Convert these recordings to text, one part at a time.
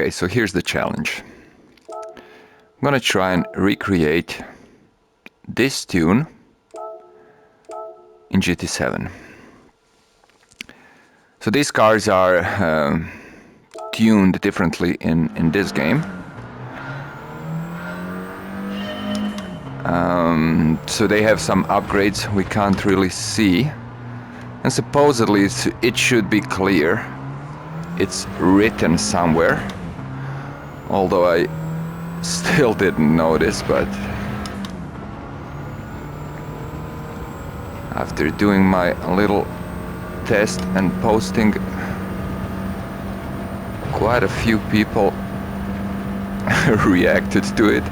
Okay, so here's the challenge. I'm gonna try and recreate this tune in GT7. So these cars are tuned differently in this game. So they have some upgrades we can't really see. And supposedly it should be clear. It's written somewhere. Although I still didn't notice, but after doing my little test and posting, quite a few people reacted to it.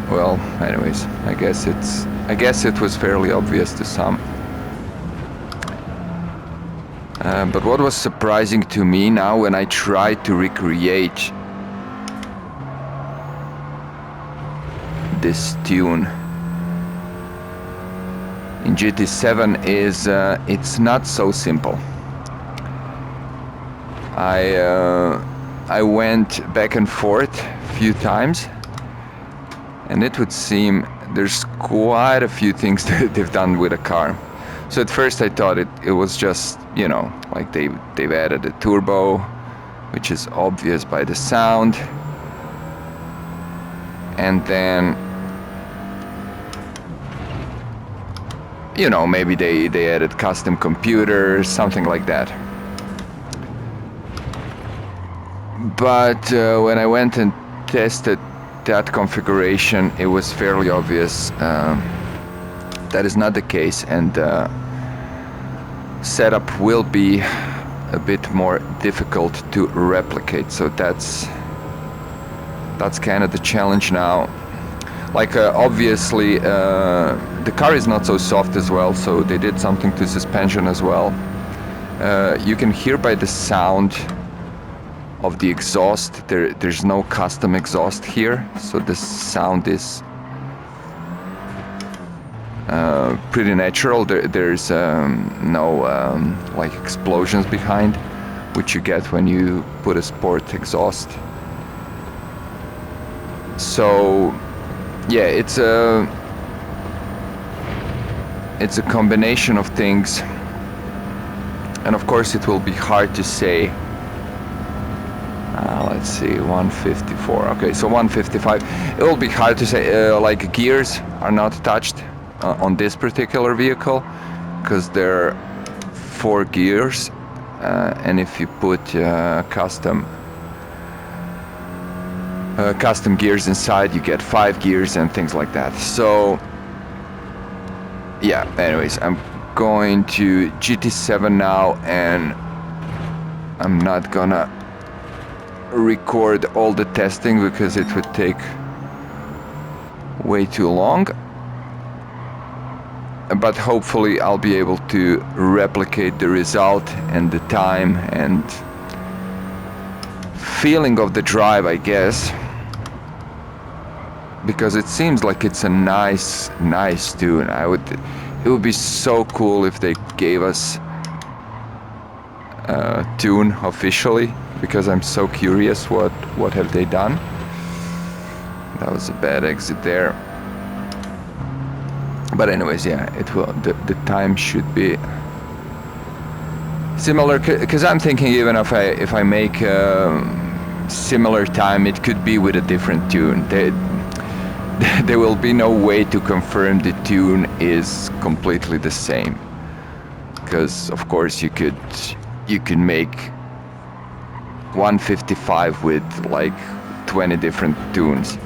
Well, anyways, I guess it was fairly obvious to some. But what was surprising to me now when I tried to recreate this tune in GT7 is it's not so simple. I went back and forth a few times, and it would seem there's quite a few things that they've done with a car. So at first I thought it was just, you know, like they've added a turbo, which is obvious by the sound. And then, you know, maybe they added custom computers, something like that. But when I went and tested that configuration, it was fairly obvious that is not the case, and setup will be a bit more difficult to replicate. So that's kind of the challenge now. Like obviously the car is not so soft as well, so they did something to suspension as well. You can hear by the sound of the exhaust, there's no custom exhaust here, so the sound is pretty natural. There's no like explosions behind, which you get when you put a sport exhaust. So yeah, it's a combination of things, and of course it will be hard to say. Let's see, 154. Okay, so 155. It will be hard to say. Like gears are not touched on this particular vehicle because there are 4 gears, and if you put custom gears inside, you get 5 gears and things like that. So yeah, anyways, I'm going to GT7 now, and I'm not gonna record all the testing because it would take way too long, but hopefully I'll be able to replicate the result and the time and feeling of the drive, I guess, because it seems like it's a nice tune. It would be so cool if they gave us a tune officially, because I'm so curious what have they done. That was a bad exit there. But anyways, yeah, it will. The time should be similar, because I'm thinking even if I make similar time, it could be with a different tune. There will be no way to confirm the tune is completely the same, because of course you could make 155 with like 20 different tunes.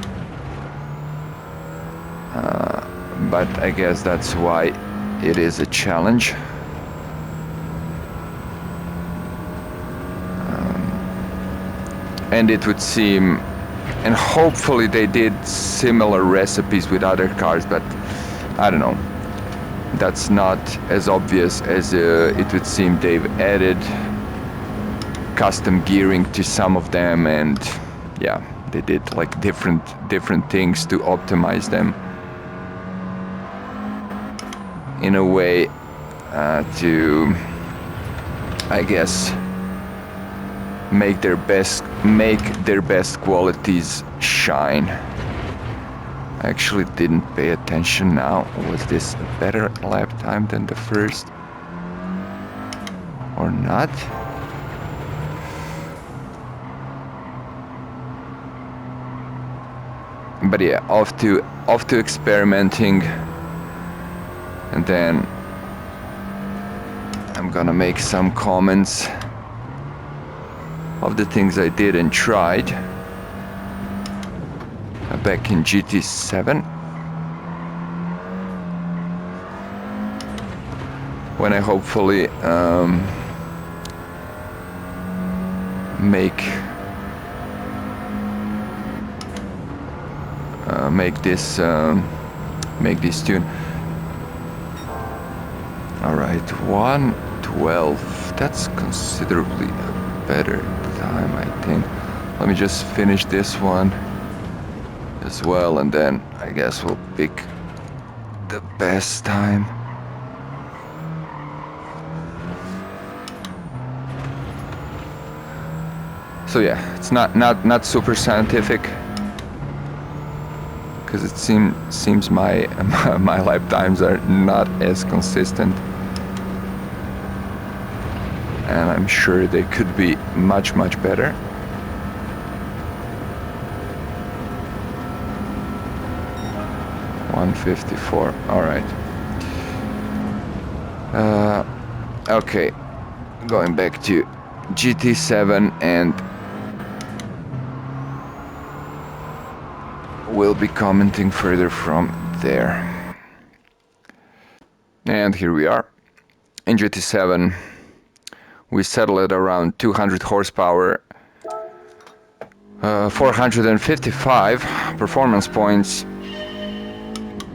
But I guess that's why it is a challenge. And it would seem, and hopefully they did similar recipes with other cars, but I don't know. That's not as obvious as it would seem. They've added custom gearing to some of them, and yeah, they did like different things to optimize them in a way to, I guess, make their best qualities shine. I actually didn't pay attention now. Was this a better lap time than the first? Or not? But yeah, off to experimenting, and then I'm gonna make some comments of the things I did and tried back in GT7, when I hopefully make this tune. All right, 1:12. That's considerably a better time, I think. Let me just finish this one as well, and then I guess we'll pick the best time. So yeah, it's not super scientific, because it seems my my lap times are not as consistent, and I'm sure they could be much better. $154. All right. Okay, going back to GT7, and we'll be commenting further from there. And here we are in GT7. We settle at around 200 horsepower, 455 performance points.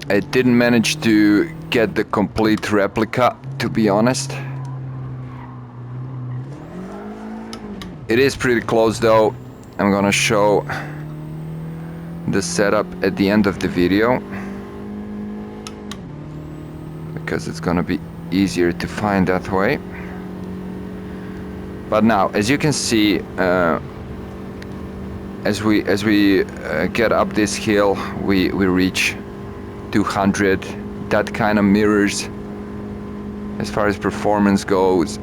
I didn't manage to get the complete replica, to be honest. It is pretty close though. I'm gonna show the setup at the end of the video, because it's gonna be easier to find that way. But now, as you can see, as we get up this hill, we reach 200. That kind of mirrors, as far as performance goes,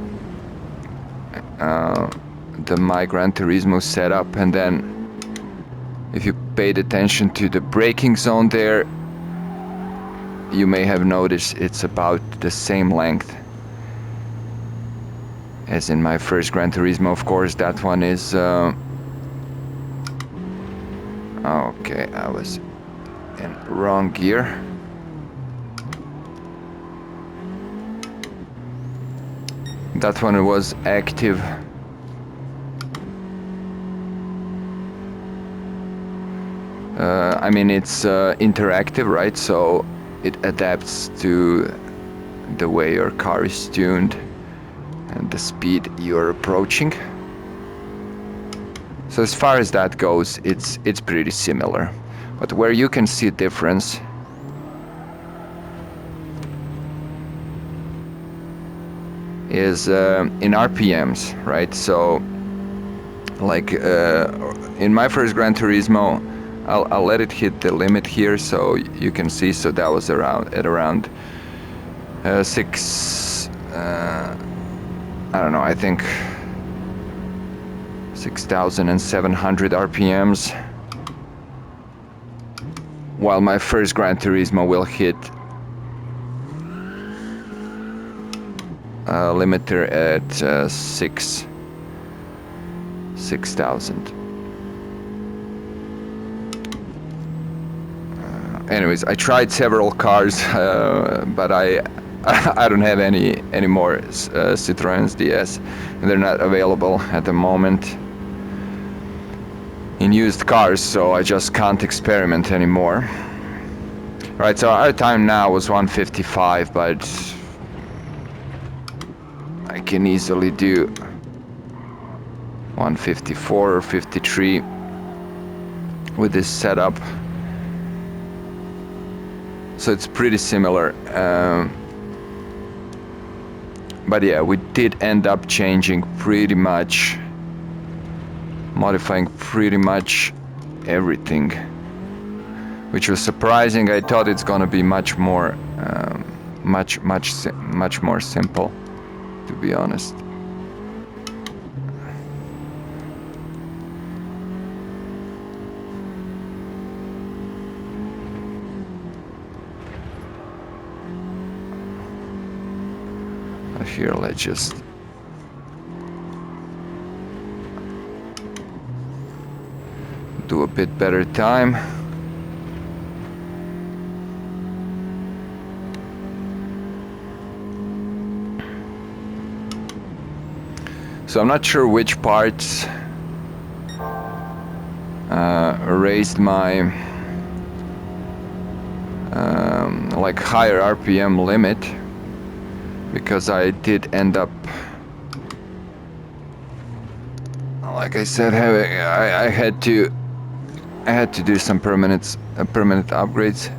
the my Gran Turismo setup. And then if you paid attention to the braking zone there, you may have noticed it's about the same length as in my first Gran Turismo. Of course, that one is okay, I was in wrong gear. That one was active. I mean, it's interactive, right? So it adapts to the way your car is tuned and the speed you're approaching. So as far as that goes, it's pretty similar. But where you can see difference is in RPMs, right? So like in my first Gran Turismo, I'll let it hit the limit here so you can see. So that was around 6 I don't know, I think 6,700 RPMs, while my first Gran Turismo will hit limiter at 6,000. Anyways, I tried several cars, but I don't have any more Citroen DS, and they're not available at the moment in used cars, so I just can't experiment anymore. Right, so our time now was 1:55, but I can easily do 1:54 or 53 with this setup. So it's pretty similar. But yeah, we did end up changing pretty much modifying pretty much everything, which was surprising. I thought it's gonna be much more, much more simple, to be honest. Here, let's just do a bit better time. So I'm not sure which parts raised my like higher RPM limit, because I did end up, like I said, I had to do some permanent upgrades.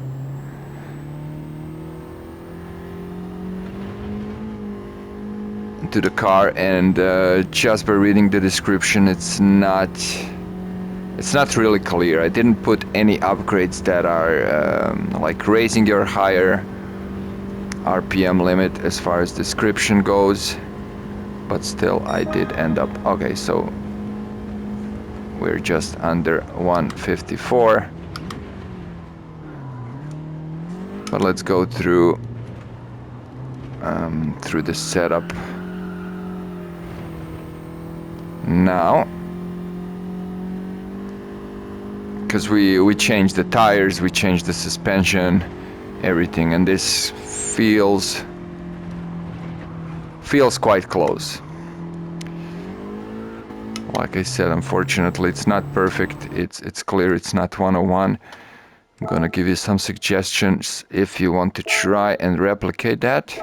To the car, and just by reading the description, it's not really clear. I didn't put any upgrades that are like raising your higher RPM limit as far as description goes, but still I did end up, okay, so we're just under 154, but let's go through the setup now, because we changed the tires, we changed the suspension, everything, and this feels quite close. Like I said, unfortunately it's not perfect. It's clear it's not 101. I'm gonna give you some suggestions if you want to try and replicate that.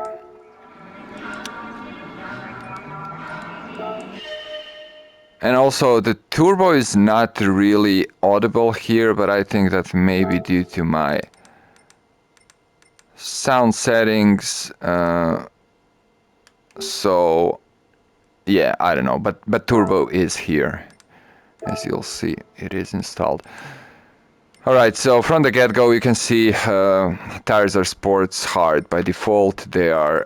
And also the turbo is not really audible here, but I think that may be due to my sound settings. So yeah, I don't know, but turbo is here. As you'll see, it is installed. Alright, so from the get-go you can see tires are sports hard by default. They are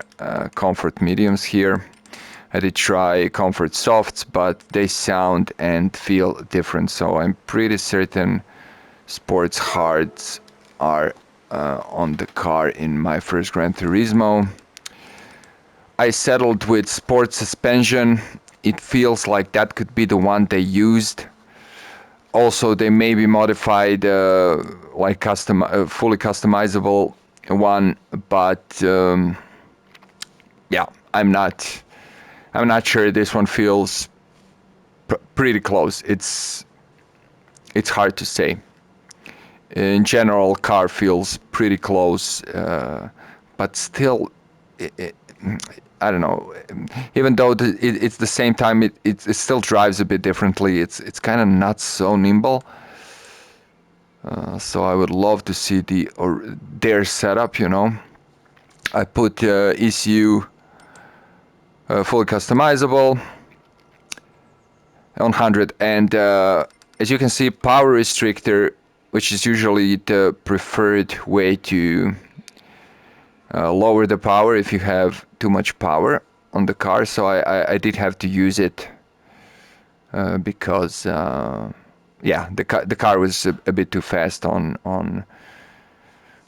comfort mediums here. I did try comfort softs, but they sound and feel different, so I'm pretty certain sports hards are on the car in my first Gran Turismo. I settled with sport suspension. It feels like that could be the one they used. Also, they may be modified like fully customizable one, but yeah, I'm not sure. This one feels pretty close. It's hard to say. In general, car feels pretty close, but still, I don't know. Even though it's the same time, it still drives a bit differently. It's kind of not so nimble. So I would love to see their setup. You know, I put ECU fully customizable on 100, and as you can see, power restrictor, which is usually the preferred way to lower the power if you have too much power on the car. So I did have to use it because yeah, the car was a bit too fast on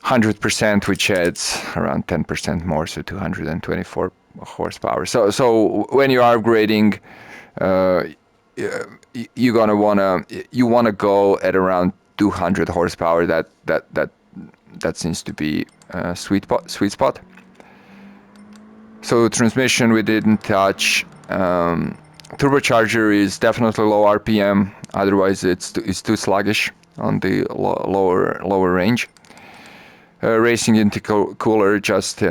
100%, which adds around 10% more, so 224 horsepower. So when you are upgrading, you wanna go at around 200 horsepower. That seems to be a sweet spot. So transmission we didn't touch. Turbocharger is definitely low RPM. Otherwise, it's too sluggish on the lower range. Racing intercooler just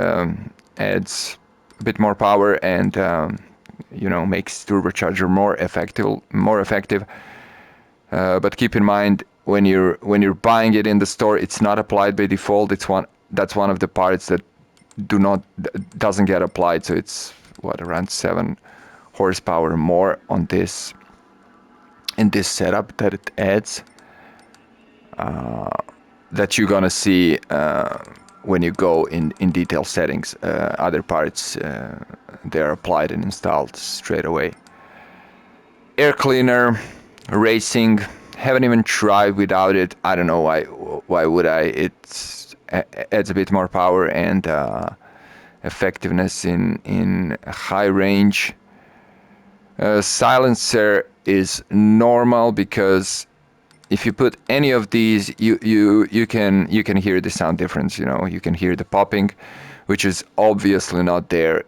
adds a bit more power and makes turbocharger more effective. But keep in mind, when you're buying it in the store, it's not applied by default. That's one of the parts that doesn't get applied. So it's around 7 horsepower more on this in this setup that it adds, that you're gonna see when you go in detail settings. Other parts, they're applied and installed straight away. Air cleaner, racing, haven't even tried without it. I don't know why would I. It adds a bit more power and effectiveness in high range. Silencer is normal because if you put any of these, you can hear the sound difference. You know, you can hear the popping, which is obviously not there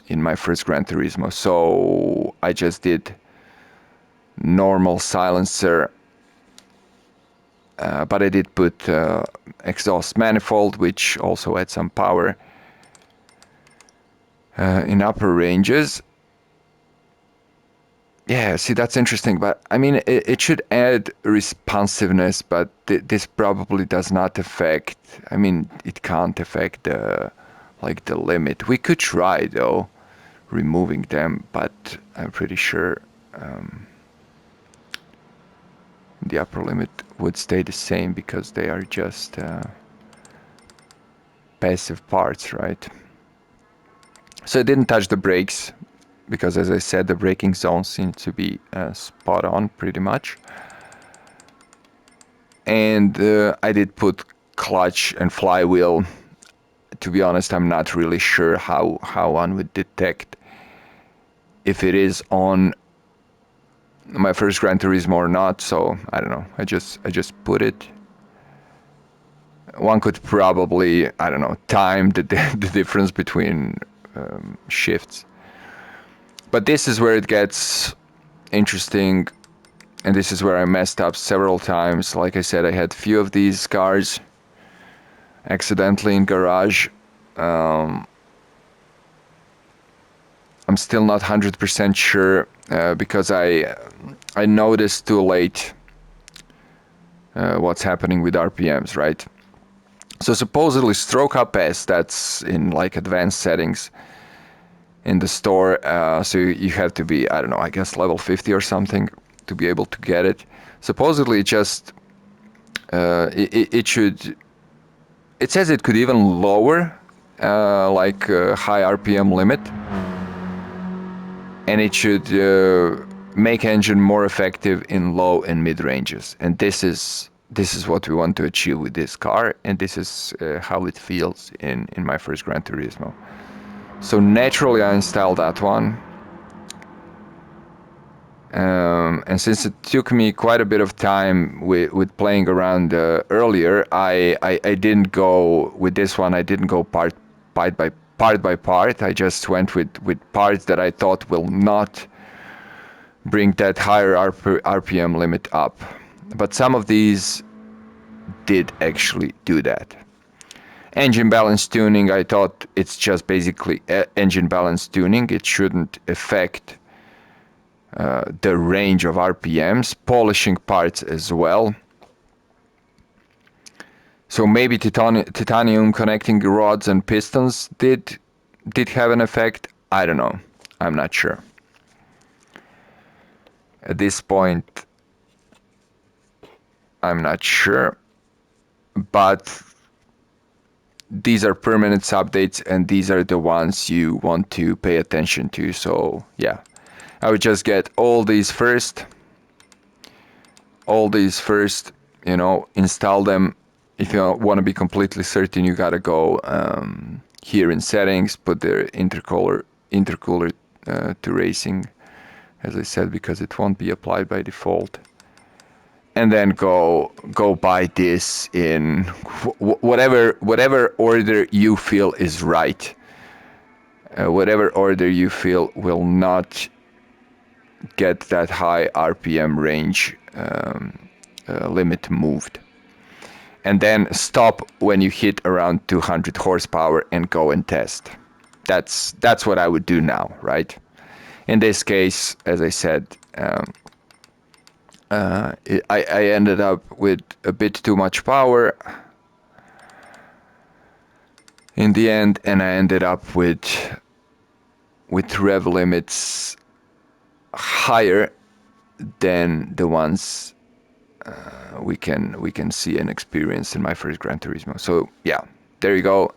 in my first Gran Turismo. So I just did normal silencer, but I did put exhaust manifold, which also had some power in upper ranges. Yeah, see, that's interesting, but I mean, it should add responsiveness, but this probably does not affect, I mean, it can't affect the limit. We could try, though, removing them, but I'm pretty sure the upper limit would stay the same because they are just passive parts, right? So it didn't touch the brakes, because as I said, the braking zones seem to be spot on pretty much. And I did put clutch and flywheel. To be honest, I'm not really sure how one would detect if it is on my first Gran Turismo or not, so I don't know. I just put it. One could probably, I don't know, time the difference between shifts. But this is where it gets interesting, and this is where I messed up several times. Like I said, I had few of these cars accidentally in garage. I'm still not 100% sure because I noticed too late what's happening with RPMs, right? So supposedly stroke up S, that's in like advanced settings in the store. So you have to be, I don't know, I guess level 50 or something to be able to get it. Supposedly just it should. It says it could even lower like high RPM limit, and it should make engine more effective in low and mid ranges. And this is what we want to achieve with this car, and this is how it feels in my first Gran Turismo. So naturally I installed that one. And since it took me quite a bit of time with playing around earlier, I didn't go with this one. I didn't go part by part. I just went with parts that I thought will not bring that higher RPM limit up. But some of these did actually do that. Engine balance tuning, I thought it's just basically engine balance tuning. It shouldn't affect the range of RPMs, polishing parts as well. So maybe titanium connecting rods and pistons did have an effect. I don't know. I'm not sure. At this point, I'm not sure. But these are permanent updates, and these are the ones you want to pay attention to. So yeah, I would just get all these first, you know, install them. If you want to be completely certain, you gotta go here in settings, put the intercooler to racing, as I said, because it won't be applied by default. And then go buy this in whatever order you feel is right. Whatever order you feel will not get that high RPM range limit moved. And then stop when you hit around 200 horsepower and go and test. That's what I would do now, right? In this case, as I said, I ended up with a bit too much power in the end, and I ended up with rev limits higher than the ones we can see and experience in my first Gran Turismo. So yeah, there you go.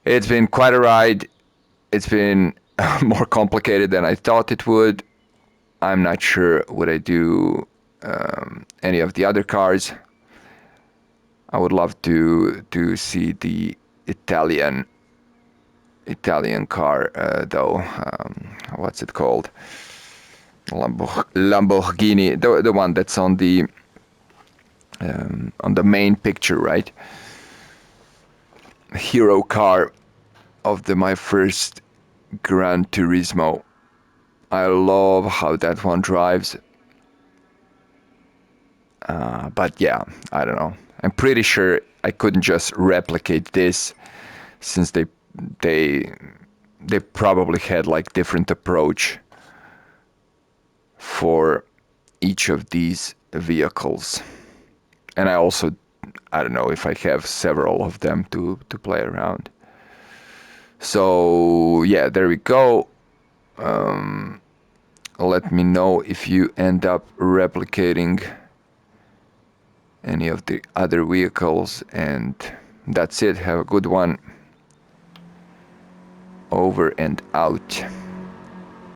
It's been quite a ride. It's been more complicated than I thought it would. I'm not sure would I do any of the other cars. I would love to see the Italian car though. What's it called? Lamborghini, the one that's on the main picture, right? Hero car of my first Gran Turismo. I love how that one drives. But yeah, I don't know. I'm pretty sure I couldn't just replicate this, since they they probably had like different approach for each of these vehicles. And I don't know if I have several of them to play around. So yeah, there we go. Let me know if you end up replicating any of the other vehicles, and that's it. Have a good one. Over and out.